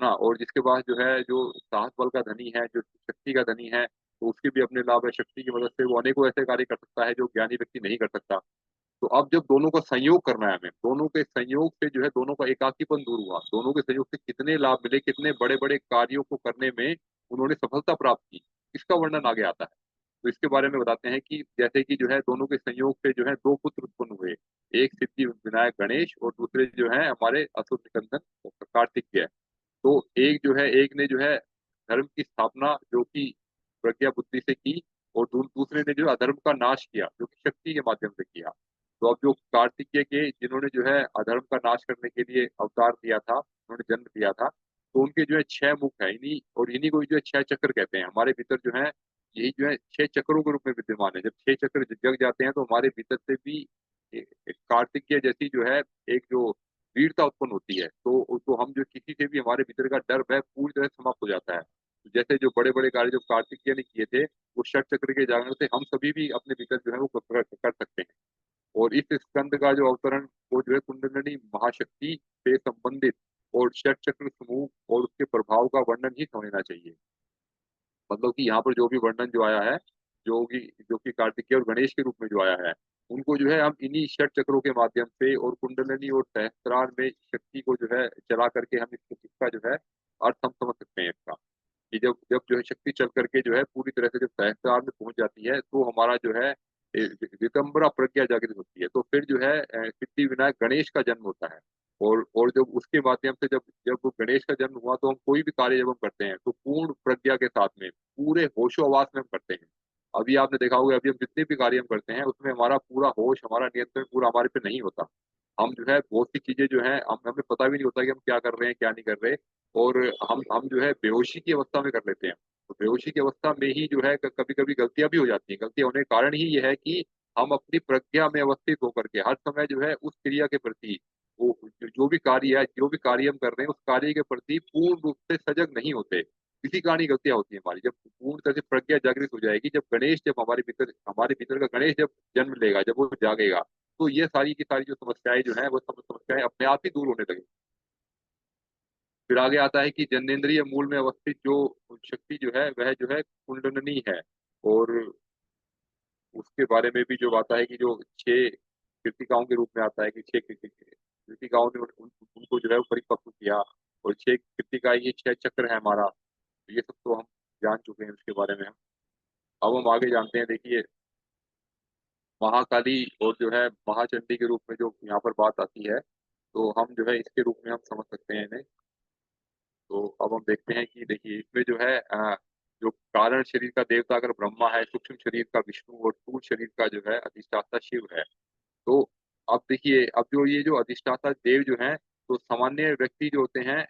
S1: ना? और जिसके पास जो है जो साहस बल का धनी है, जो शक्ति का धनी है, तो उसके भी अपने लाभ है, शक्ति की मदद से वो अनेकों ऐसे कार्य कर सकता है जो ज्ञानी व्यक्ति नहीं कर सकता। तो अब जब दोनों का संयोग करना है हमें, दोनों के संयोग से जो है दोनों का एकाकीपन दूर हुआ, दोनों के संयोग से कितने लाभ मिले, कितने बड़े-बड़े कार्यों को करने में उन्होंने सफलता प्राप्त की, इसका वर्णन आगे आता है। तो इसके बारे में बताते हैं कि जैसे कि जो है दोनों के संयोग से जो है 2 पुत्र उत्पन्न हुए, एक सिद्धि-विनायक गणेश और दूसरे जो हैं हमारे असुर निकंदन कार्तिकेय। तो एक ने जो है धर्म की स्थापना जो कि प्रज्ञा बुद्धि से की और दूसरे ने जो है अधर्म का नाश किया, जो कि शक्ति के माध्यम से किया। तो अब जो कार्तिकेय के जिन्होंने जो है अधर्म का नाश करने के लिए अवतार लिया था, उन्होंने जन्म लिया था, तो उनके जो है 6 मुख हैं, इन्हीं को जो है 6 चक्र कहते हैं। हमारे भीतर जो है यही जो है 6 चक्रों के रूप में विद्यमान है। जब 6 चक्र जग जाते हैं तो हमारे भीतर से भी एक कार्तिकेय जैसी जो है एक जो वीरता उत्पन्न होती है। तो हम जो किसी से भी हमारे भीतर का डर भय पूरी तरह समाप्त हो जाता है। तो जैसे जो बड़े-बड़े कार्य जो कार्तिकेय ने किए थे, वो षट चक्र के जागरण से हम सभी भी अपने भीतर जो है वो कर सकते हैं। और इस स्कंद का जो अवतरण वो जो है कुंडलिनी महाशक्ति से संबंधित और षट चक्र समूह और उसके प्रभाव का वर्णन ही समझना चाहिए। मतलब कि यहाँ पर जो भी वर्णन जो आया है, जो कि कार्तिकेय और गणेश के रूप में जो आया है, उनको जो है हम इन्हीं षट चक्रों के माध्यम से और कुंडलिनी और सहस्त्रार में शक्ति को जो है चला करके हम इसका जो है अर्थ हम समझ सकते हैं इसका। कि जब जब जो है शक्ति चल करके जो है पूरी तरह से जब सहस्त्रार में पहुँच जाती है, तो हमारा जो है दिगंबरा प्रज्ञा जागृत होती है। तो फिर जो है सिद्धि-विनायक गणेश का जन्म होता है। और जब उसके माध्यम से जब जब वो गणेश का जन्म हुआ तो हम कोई भी कार्य जब हम करते हैं, तो पूर्ण प्रज्ञा के साथ में, पूरे होशो-हवास में हम करते हैं। अभी आपने देखा होगा अभी हम जितने भी कार्य हम करते हैं, उसमें हमारा पूरा होश, हमारा नियंत्रण पूरा हमारे पे नहीं होता। हम जो है बहुत सी चीज़ें जो हैं हमें पता भी नहीं होता कि हम क्या कर रहे हैं, क्या नहीं कर रहे और हम जो है बेहोशी की अवस्था में कर लेते हैं। तो बेहोशी की अवस्था में ही जो है कभी-कभी गलतियाँ भी हो जाती हैं। गलतियाँ होने का कारण ही ये है कि हम अपनी प्रज्ञा में अवस्थित होकर के हर समय जो है उस क्रिया के प्रति वो जो भी कार्य हम कर रहे हैं, उस कार्य के प्रति पूर्ण रूप से सजग नहीं होते। इसी कारण ये गलतियाँ होती हैं हमारी। जब पूर्ण तरह से प्रज्ञा जागृत हो जाएगी, जब हमारे भीतर का गणेश जब जन्म लेगा, जब वो जागेगा, तो ये सारी की सारी जो समस्याएँ जो हैं, वो सब समस्याएँ अपने आप ही दूर होने लगेंगी। फिर आगे आता है कि जननेंद्रिय मूल में अवस्थित जो शक्ति जो है, वह जो है कुंडलिनी है और उसके बारे में भी जो आता है कि जो 6 कृतिकाओं के रूप में आता है कि 6 कृतिकाओं ने उनको जो है वो परिपक्व किया और 6 कृतिका ये 6 चक्र है हमारा। तो ये सब तो हम जान चुके हैं उसके बारे में हम। अब हम आगे जानते हैं देखिए महाकाली और जो है महाचंडी के रूप में जो यहाँ पर बात आती है, तो हम जो है इसके रूप में हम समझ सकते हैं इन्हें। तो अब हम देखते हैं कि देखिए इसमें जो है जो कारण शरीर का देवता अगर ब्रह्मा है, सूक्ष्म शरीर का विष्णु और स्थूल शरीर का जो है अधिष्ठाता शिव है। तो अब देखिए अब जो ये जो अधिष्ठाता देव जो हैं, तो सामान्य व्यक्ति जो होते हैं,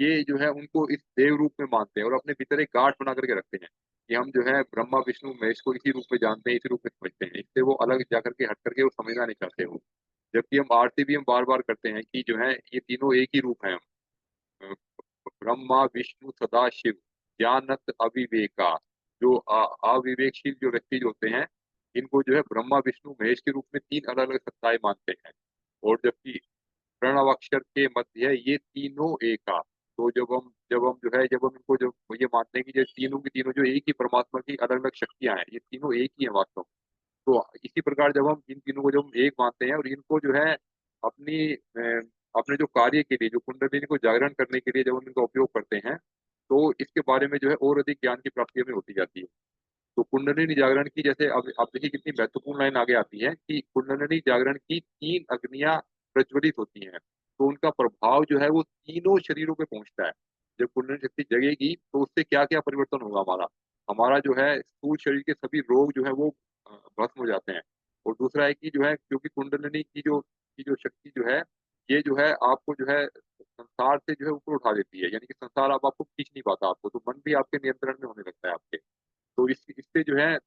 S1: ये जो है उनको इस देव रूप में मानते हैं और अपने भीतर एक गाँठ बना करके रखते हैं, कि हम जो है ब्रह्मा, विष्णु, महेश को इसी रूप में जानते हैं, इसी रूप में समझते हैं। इससे वो अलग जाकर के हट करके वो समझना नहीं चाहते वो। जबकि हम आरती भी हम बार-बार करते हैं कि जो है ये तीनों एक ही रूप हैं हम। अ, ब्रह्मा, विष्णु, सदाशिव, ज्ञानत अविवेका। जो अविवेकशील जो व्यक्ति जो होते हैं, इनको जो है ब्रह्मा, विष्णु, महेश के रूप में 3 अलग-अलग सत्ताएँ मानते हैं। और जबकि प्रणव अक्षर के मध्य है ये तीनों एका। तो जब हम इनको जब ये मानते हैं कि ये तीनों की तीनों जो एक ही परमात्मा की अलग-अलग शक्तियाँ हैं, ये तीनों एक ही हैं वास्तव में। तो इसी प्रकार जब हम इन तीनों को जब हम एक मानते हैं और इनको जो है अपनी अपने जो कार्य के लिए, जो कुंडलिनी को जागरण करने के लिए जब हम इनका उपयोग करते हैं, तो इसके बारे में जो है और अधिक ज्ञान की प्राप्ति हमें होती जाती है। तो कुंडलिनी जागरण की जैसे अब देखिए कितनी महत्वपूर्ण लाइन आगे आती है कि कुंडलिनी जागरण की 3 अग्नियाँ प्रज्वलित होती हैं। तो उनका प्रभाव जो है वो तीनों शरीरों पे पहुँचता है। जब कुंडलिनी शक्ति जगेगी तो उससे क्या-क्या परिवर्तन होगा हमारा। हमारा जो है स्थूल शरीर के सभी रोग जो है वो भस्म हो जाते हैं। और दूसरा है कि जो है क्योंकि कुंडलिनी की जो शक्ति जो है, ये जो है आपको जो है संसार से जो है ऊपर उठा देती है। यानी कि संसार अब आपको खींच नहीं पाता आपको, तो मन भी आपके नियंत्रण में होने लगता है आपके। तो इससे जो है,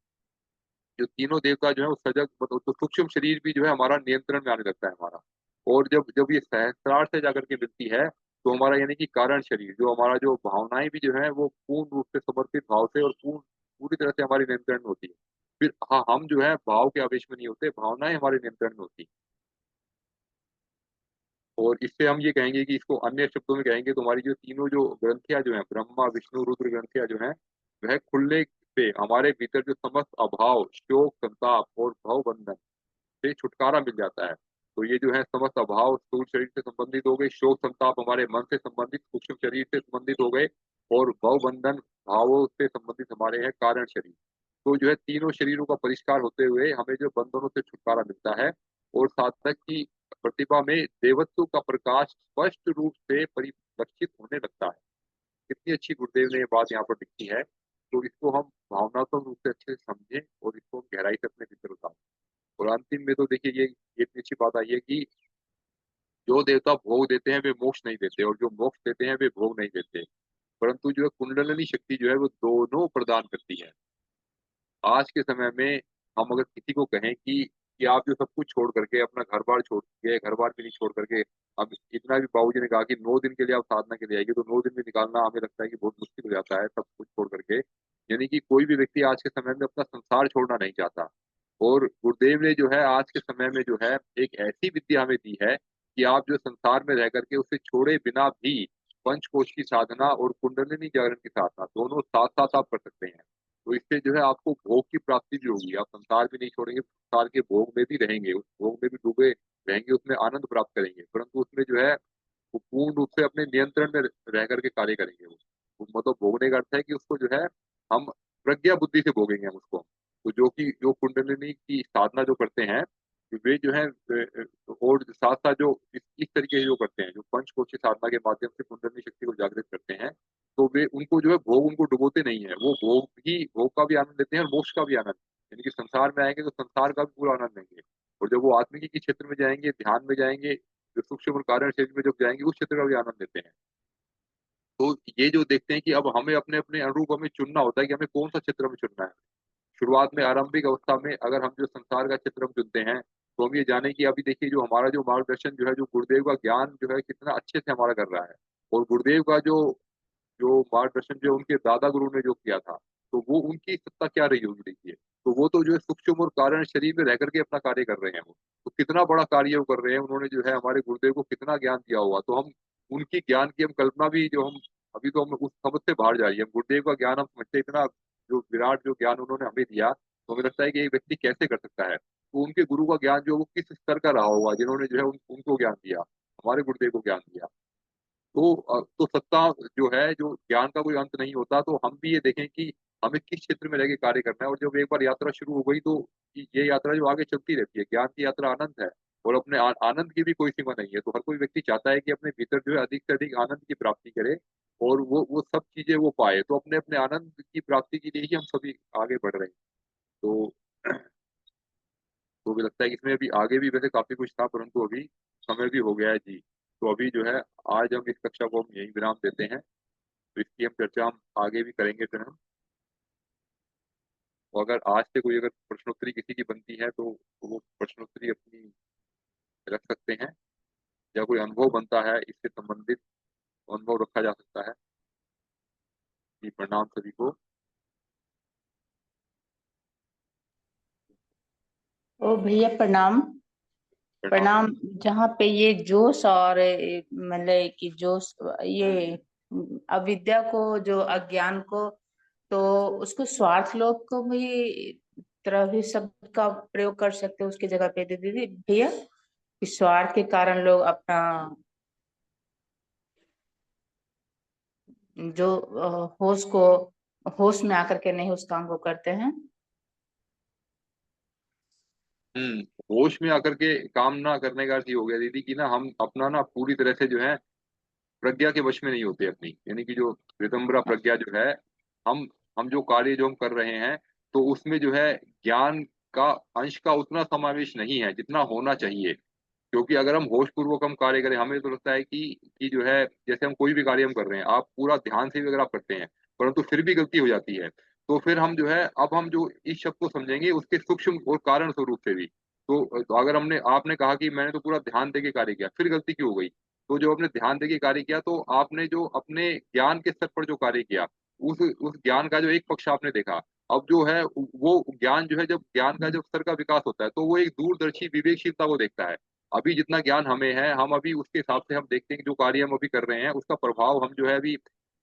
S1: जो तीनों देवता जो है वो सजग मतलब तो सूक्ष्म शरीर भी जो है हमारा नियंत्रण में आने लगता है हमारा। और जब जब ये सहस्त्रार से जाकर के मिलती है, तो हमारा यानी कि कारण शरीर जो हमारा जो भावनाएँ भी जो है वो पूर्ण रूप से समर्पित भाव से और पूरी तरह से हमारे नियंत्रण में होती है। फिर हाँ, हम जो है भाव के आवेश में नहीं होते, भावनाएँ हमारे नियंत्रण में होती हैं। और इससे हम ये कहेंगे कि इसको अन्य शब्दों में कहेंगे तो हमारी जो तीनों जो ग्रंथियाँ जो हैं, ब्रह्मा, विष्णु, रुद्र ग्रंथियाँ जो हैं, वह खुलने पे हमारे भीतर जो समस्त अभाव, शोक, संताप और भवबंधन से छुटकारा मिल जाता है। तो ये जो है समस्त अभाव स्थूल शरीर से संबंधित हो गए, शोक, संताप हमारे मन से संबंधित, सूक्ष्म शरीर से संबंधित हो गए और भवबंधन भावों से संबंधित हमारे हैं कारण शरीर। तो जो है तीनों शरीरों का परिष्कार होते हुए हमें जो बंधनों से छुटकारा मिलता है और साधक की प्रतिभा में देवत्व का प्रकाश स्पष्ट रूप से परिलक्षित होने लगता है। कितनी अच्छी गुरुदेव ने ये बात यहाँ पर लिखी है। तो इसको हम भावनात्मक रूप से अच्छे से समझें और इसको हम गहराई से अपने भीतर उतारें। और अंतिम में तो देखिए ये इतनी अच्छी बात आई है कि जो देवता भोग देते हैं वे मोक्ष नहीं देते और जो मोक्ष देते हैं वे भोग नहीं देते। परंतु जो है कुंडलिनी शक्ति जो है वो दोनों प्रदान करती है। आज के समय में हम अगर किसी को कहें कि आप जो सब कुछ छोड़ करके अपना घर-बार छोड़ के घर-बार भी नहीं छोड़ करके अब इतना भी बाबूजी ने कहा कि 9 दिन के लिए आप साधना के लिए आइए, तो 9 दिन भी निकालना हमें लगता है कि बहुत मुश्किल हो जाता है सब कुछ छोड़ करके। यानी कि कोई भी व्यक्ति आज के समय में अपना संसार छोड़ना नहीं चाहता। और गुरुदेव ने जो है आज के समय में जो है एक ऐसी विद्या हमें दी है कि आप जो संसार में रह करके उसे छोड़े बिना भी पंचकोश की साधना और कुंडलिनी जागरण की साधना दोनों साथ-साथ आप कर सकते हैं। तो इससे जो है आपको भोग की प्राप्ति भी होगी। आप संसार भी नहीं छोड़ेंगे, संसार के भोग में भी रहेंगे, उस भोग में भी डूबे रहेंगे, उसमें आनंद प्राप्त करेंगे। परंतु उसमें जो है वो पूर्ण रूप से अपने नियंत्रण में रह कर के कार्य करेंगे वो। वो मतलब भोगने का अर्थ है कि उसको जो है हम प्रज्ञा बुद्धि से भोगेंगे हम उसको। तो जो कुंडलिनी की साधना जो करते हैं, वे जो है और साथ-साथ जो इस तरीके से जो करते हैं, जो पंचकोशी साधना के माध्यम से कुंडलिनी शक्ति को जागृत करते हैं, तो वे उनको जो है भोग उनको डुबोते नहीं हैं। वो भोग का भी आनंद लेते हैं और मोक्ष का भी आनंद। यानी कि संसार में आएँगे तो संसार का भी पूरा आनंद लेंगे। और जब वो आत्मिकी के क्षेत्र में जाएँगे, ध्यान में जाएँगे, जो सूक्ष्म और कारण शरीर में जब जाएँगे उस क्षेत्र का भी आनंद लेते हैं। तो ये जो देखते हैं कि अब हमें अपने-अपने अनुरूप हमें चुनना होता है कि हमें कौन-सा क्षेत्र हमें चुनना है। शुरुआत में आरंभिक अवस्था में अगर हम जो संसार का क्षेत्र हम चुनते हैं, तो हम ये जानें कि अभी देखिए जो हमारा जो मार्गदर्शन जो है, जो गुरुदेव का ज्ञान जो है कितना अच्छे से हमारा कर रहा है। और गुरुदेव का जो जो मार्गदर्शन जो उनके दादा गुरु ने जो किया था, तो वो उनकी सत्ता क्या रही होगी देखिए। तो वो तो जो है सूक्ष्म और कारण शरीर में रह कर के अपना कार्य कर रहे हैं वो। तो कितना बड़ा कार्य वो कर रहे हैं, उन्होंने जो है हमारे गुरुदेव को कितना ज्ञान दिया होगा। तो हम उनकी ज्ञान की हम कल्पना भी जो हम अभी तो हम उस समझ से बाहर जा रही है। हम गुरुदेव का ज्ञान हम समझते हैं इतना जो विराट जो ज्ञान उन्होंने हमें दिया, तो हमें लगता है कि एक व्यक्ति कैसे कर सकता है। तो उनके गुरु का ज्ञान जो है वो किस स्तर का रहा होगा, जिन्होंने जो है उनको ज्ञान दिया, हमारे गुरुदेव को ज्ञान दिया। तो सत्ता जो है, जो ज्ञान का कोई अंत नहीं होता, तो हम भी ये देखें कि हमें किस क्षेत्र में रह के कार्य करना है, और जब एक बार यात्रा शुरू हो गई तो ये यात्रा जो आगे चलती रहती है, ज्ञान की यात्रा अनंत है, और अपने आनंद की भी कोई सीमा नहीं है। तो हर कोई व्यक्ति चाहता है कि अपने भीतर जो है अधिक से अधिक आनंद की प्राप्ति करे, और वो सब चीजें वो पाए। तो अपने अपने आनंद की प्राप्ति के लिए ही हम सभी आगे बढ़ रहे हैं। तो तो मुझे लगता है कि इसमें अभी आगे भी वैसे काफ़ी कुछ था, परंतु अभी समय भी हो गया है जी। तो अभी जो है आज हम इस कक्षा को हम यहीं विराम देते हैं। तो इसकी हम चर्चा हम आगे भी करेंगे फिर हम। और अगर आज से कोई अगर प्रश्नोत्तरी किसी की बनती है तो वो प्रश्नोत्तरी अपनी रख सकते हैं, या कोई अनुभव बनता है इससे संबंधित अनुभव रखा जा सकता है। जी, प्रणाम सभी को।
S2: ओ भैया प्रणाम।
S1: प्रणाम।
S2: प्रणाम। जहाँ पे ये जोश और मतलब कि जोश, ये अविद्या को, जो अज्ञान को, तो उसको स्वार्थ लोग को भी तरह भी शब्द का प्रयोग कर सकते हैं उसकी जगह पे, दीदी भैया, कि स्वार्थ के कारण लोग अपना जो होश को, होश में आकर के नहीं उस काम को करते हैं।
S1: हम्म। होश में आकर के काम ना करने का अर्थ ये हो गया दीदी कि ना हम अपना ना पूरी तरह से जो है प्रज्ञा के वश में नहीं होते अपनी, यानी कि जो ऋतंभरा प्रज्ञा जो है, हम हम जो कार्य जो हम कर रहे हैं, तो उसमें जो है ज्ञान का अंश का उतना समावेश नहीं है जितना होना चाहिए। क्योंकि अगर हम होश पूर्वक हम कार्य करें, हमें तो लगता है कि जो है जैसे हम कोई भी कार्य हम कर रहे हैं, आप पूरा ध्यान से भी अगर आप करते हैं, परंतु फिर भी गलती हो जाती है, तो फिर हम जो है, अब हम जो इस शब्द को समझेंगे उसके सूक्ष्म और कारण स्वरूप से भी। तो अगर हमने आपने कहा कि मैंने तो पूरा ध्यान देके कार्य किया, फिर गलती क्यों हो गई? तो जो आपने ध्यान देके कार्य किया, तो आपने जो अपने ज्ञान के स्तर पर जो कार्य किया, उस ज्ञान का जो एक पक्ष आपने देखा। अब जो है वो ज्ञान जो है, जब ज्ञान का जब स्तर का विकास होता है, तो वो एक दूरदर्शी विवेकशीलता को देखता है। अभी जितना ज्ञान हमें है, हम अभी उसके हिसाब से हम देखते हैं कि जो कार्य हम अभी कर रहे हैं उसका प्रभाव हम जो है अभी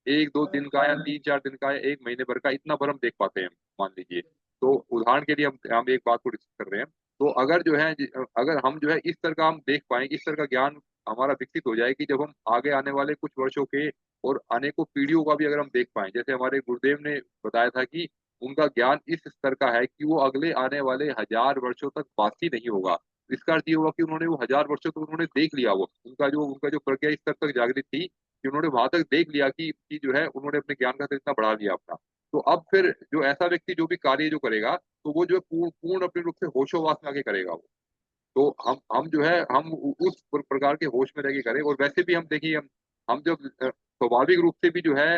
S1: 1-2 दिन का या 3-4 दिन का या 1 महीने भर का, इतना भर हम देख पाते हैं, मान लीजिए। तो उदाहरण के लिए हम एक बात को डिस्कस कर रहे हैं। तो अगर जो है अगर हम जो है इस तरह का हम देख पाए, इस तरह का ज्ञान हमारा विकसित हो जाए कि जब हम आगे आने वाले कुछ वर्षों के और अनेकों पीढ़ियों का भी अगर हम देख पाए, जैसे हमारे गुरुदेव ने बताया था कि उनका ज्ञान इस स्तर का है कि वो अगले आने वाले 1000 वर्षों तक बासी नहीं होगा। इसका अर्थ ये हुआ कि उन्होंने वो 1000 वर्षों तक उन्होंने देख लिया, वो उनका जो प्रज्ञा इस स्तर तक जागृत थी कि उन्होंने वहां तक देख लिया कि जो है उन्होंने अपने ज्ञान का स्तर इतना बढ़ा लिया अपना। तो अब फिर जो ऐसा व्यक्ति जो भी कार्य जो करेगा, तो वो जो है पूर्ण पूर्ण अपने रूप से होशोवास में आके करेगा वो। तो हम जो है हम उस प्रकार के होश में रह के करें। और वैसे भी हम देखिए, हम जब स्वाभाविक रूप से भी जो है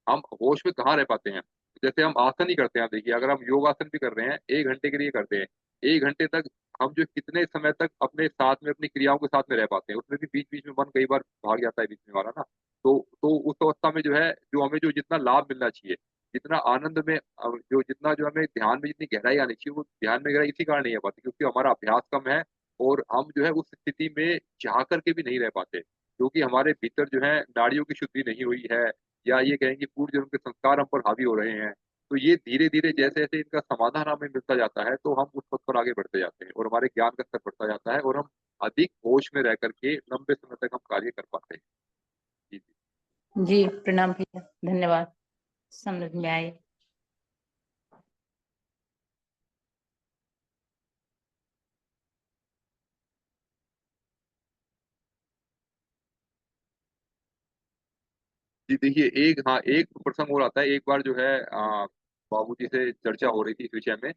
S1: हम होश में कहाँ रह पाते हैं। जैसे हम आसन ही करते हैं, आप देखिए अगर हम योगासन भी कर रहे हैं, 1 घंटे के लिए करते हैं, 1 घंटे तक हम जो कितने समय तक अपने साथ में अपनी क्रियाओं के साथ में रह पाते हैं, उसमें भी बीच बीच में मन कई बार भाग जाता है बीच में हमारा ना। तो उस अवस्था में जो है, जो हमें जो जितना लाभ मिलना चाहिए, जितना आनंद में जो जितना जो हमें ध्यान में जितनी गहराई आनी चाहिए, वो ध्यान में गहराई इसी कारण नहीं आ पाती, क्योंकि हमारा अभ्यास कम है, और हम जो है उस स्थिति में चाह करके भी नहीं रह पाते, क्योंकि हमारे भीतर जो है नाड़ियों की शुद्धि नहीं हुई है, या ये कहें कि पूर्व जन्म के संस्कार हम पर हावी हो रहे हैं। तो ये धीरे-धीरे जैसे-जैसे इनका समाधान हमें मिलता जाता है, तो हम उस पथ पर आगे बढ़ते जाते हैं, और हमारे ज्ञान का स्तर बढ़ता जाता है, और हम अधिक होश में रह कर के लंबे समय तक हम कार्य कर पाते हैं। जी, जी।
S2: जी प्रणाम भैया, धन्यवाद, समझ में आए।
S1: जी, देखिए एक प्रसंग और आता है। एक बार जो है बाबूजी से चर्चा हो रही थी इस विषय में।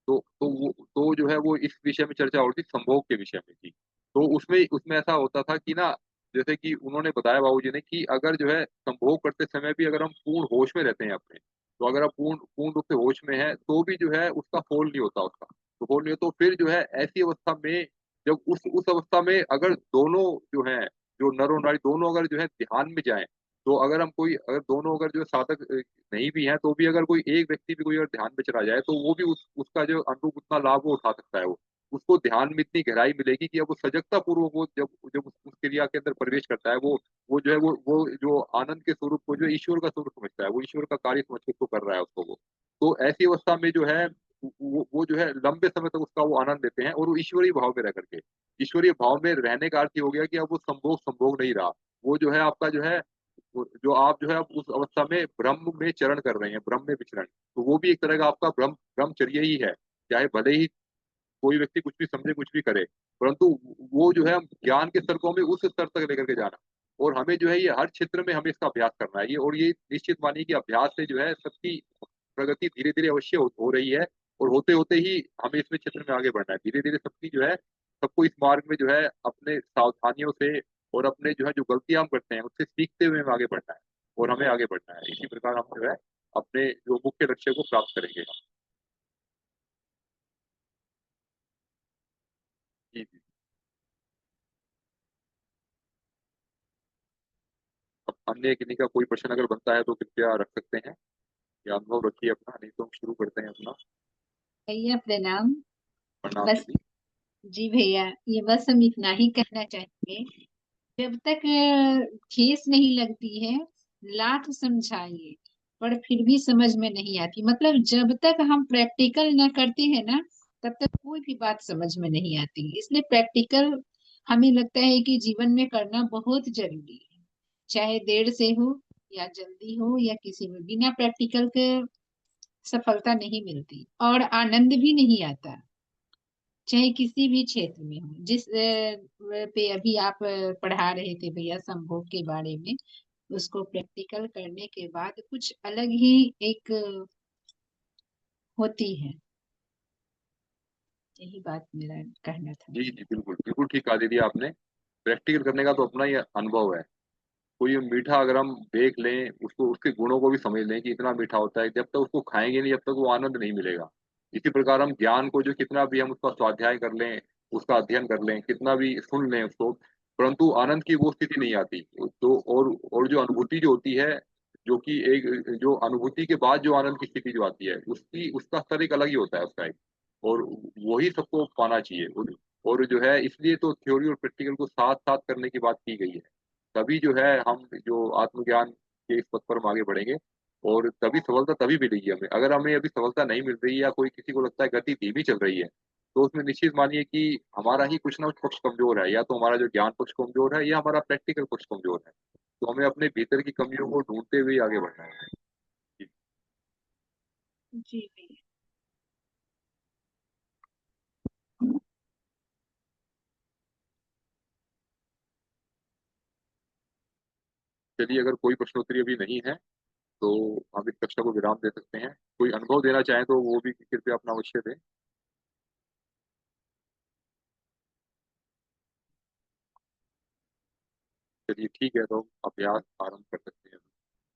S1: तो जो है वो इस विषय में चर्चा हो रही थी, संभोग के विषय में थी। तो उसमें उसमें ऐसा होता था कि ना, जैसे कि उन्होंने बताया बाबूजी ने कि अगर जो है संभोग करते समय भी अगर हम पूर्ण होश में रहते हैं अपने, तो अगर आप पूर्ण पूर्ण रूप से होश में हैं, तो भी जो है उसका फोल नहीं होता उसका। तो फोल नहीं हो, तो फिर जो है ऐसी अवस्था में, जब उस अवस्था में अगर दोनों जो हैं, जो नर और नारी दोनों अगर जो है ध्यान में जाएँ, तो अगर दोनों अगर जो साधक नहीं भी हैं, तो भी अगर कोई एक व्यक्ति भी कोई अगर ध्यान में चला जाए, तो वो भी उसका जो अनुरूप उतना लाभ वो उठा सकता है वो। उसको ध्यान में इतनी गहराई मिलेगी कि अब वो सजगता पूर्वक वो जब जब उस क्रिया के अंदर प्रवेश करता है, वो जो है वो जो आनंद के स्वरूप को जो ईश्वर का स्वरूप समझता है, वो ईश्वर का कार्य समझ के उसको कर रहा है उसको वो। तो ऐसी अवस्था में जो है वो जो है लंबे समय तक उसका वो आनंद लेते हैं और वो ईश्वरीय भाव में रह करके। ईश्वरीय भाव में रहने का अर्थ ये हो गया कि अब वो संभोग संभोग नहीं रहा। वो जो है आपका जो है वो जो आप जो है आप उस अवस्था में ब्रह्म में चरण कर रहे हैं, ब्रह्म में विचरण। तो वो भी एक तरह का आपका ब्रह्मचर्य ही है। चाहे भले ही कोई व्यक्ति कुछ भी समझे, कुछ भी करे, परंतु वो जो है ज्ञान के स्तर को हमें उस स्तर तक लेकर के जाना। और हमें जो है ये हर क्षेत्र में हमें इसका अभ्यास करना है। ये और ये निश्चित मानिए कि अभ्यास से जो है सबकी प्रगति धीरे-धीरे अवश्य हो रही है और होते-होते ही हमें इसमें क्षेत्र में आगे बढ़ना है। धीरे-धीरे सबकी जो है सबको इस मार्ग में जो है अपने सावधानियों से और अपने जो है जो गलतियाँ हम करते हैं, उससे सीखते हुए हमें आगे बढ़ना है और हमें आगे बढ़ना है। इसी प्रकार हम जो है अपने जो मुख्य लक्ष्य को प्राप्त करेंगे हम। जी, जी। अब अन्य किन्हीं का कोई प्रश्न अगर बनता है तो कृपया रख सकते हैं या अनुभव रखिए अपना, नहीं तो हम शुरू करते हैं अपना।
S3: भैया प्रणाम।
S1: प्रणाम
S3: बस
S1: दीदी।
S3: जी भैया, ये बस हम इतना ही कहना चाहेंगे। जब तक ठेस नहीं लगती है, लाख समझाइए पर फिर भी समझ में नहीं आती। मतलब जब तक हम प्रैक्टिकल न करते हैं ना, तब तक कोई भी बात समझ में नहीं आती। इसलिए प्रैक्टिकल हमें लगता है कि जीवन में करना बहुत जरूरी है। चाहे देर से हो या जल्दी हो या किसी में, बिना प्रैक्टिकल के सफलता नहीं मिलती और आनंद भी नहीं आता। चाहे किसी भी क्षेत्र में हो, जिस पे अभी आप पढ़ा रहे थे भैया संभोग के बारे में, उसको प्रैक्टिकल करने के बाद कुछ अलग ही एक होती है। यही बात मेरा कहना था
S1: जी,
S3: भैया।
S1: जी, बिल्कुल, बिल्कुल ठीक कहा दीदी आपने। प्रैक्टिकल करने का तो अपना ही अनुभव है। कोई मीठा अगर हम देख लें, उसको उसके गुणों को भी समझ लें कि इतना मीठा होता है, जब तक उसको खाएँगे नहीं, जब तक वो आनंद नहीं मिलेगा। इसी प्रकार हम ज्ञान को जो कितना भी हम उसका स्वाध्याय कर लें, उसका अध्ययन कर लें, कितना भी सुन लें उसको, परंतु आनंद की वो स्थिति नहीं आती। तो और जो अनुभूति जो होती है, जो कि एक जो अनुभूति के बाद जो आनंद की स्थिति जो आती है, उसकी उसका स्तर एक अलग ही होता है उसका एक। और वही सबको पाना चाहिए। और जो है इसलिए तो थ्योरी और प्रैक्टिकल को साथ-साथ करने की बात की गई है। तभी जो है हम जो आत्मज्ञान के इस पथ पर हम आगे बढ़ेंगे और तभी सफलता तभी मिलेगी हमें। अगर हमें अभी सफलता नहीं मिल रही है या कोई किसी को लगता है गति धीमी चल रही है, तो उसमें निश्चित मानिए कि हमारा ही कुछ ना कुछ पक्ष कमज़ोर है। या तो हमारा जो ज्ञान पक्ष कमज़ोर है या हमारा प्रैक्टिकल पक्ष कमज़ोर है। तो हमें अपने भीतर की कमियों को ढूँढते हुए आगे बढ़ना है। जी,
S3: जी भैया।
S1: चलिए अगर कोई प्रश्नोत्तरी अभी नहीं है, तो हम इस कक्षा को विराम दे सकते हैं। कोई अनुभव देना चाहें तो वो भी कृपया अपना अवश्य दें। चलिए ठीक है, तो अभ्यास आरंभ कर सकते हैं।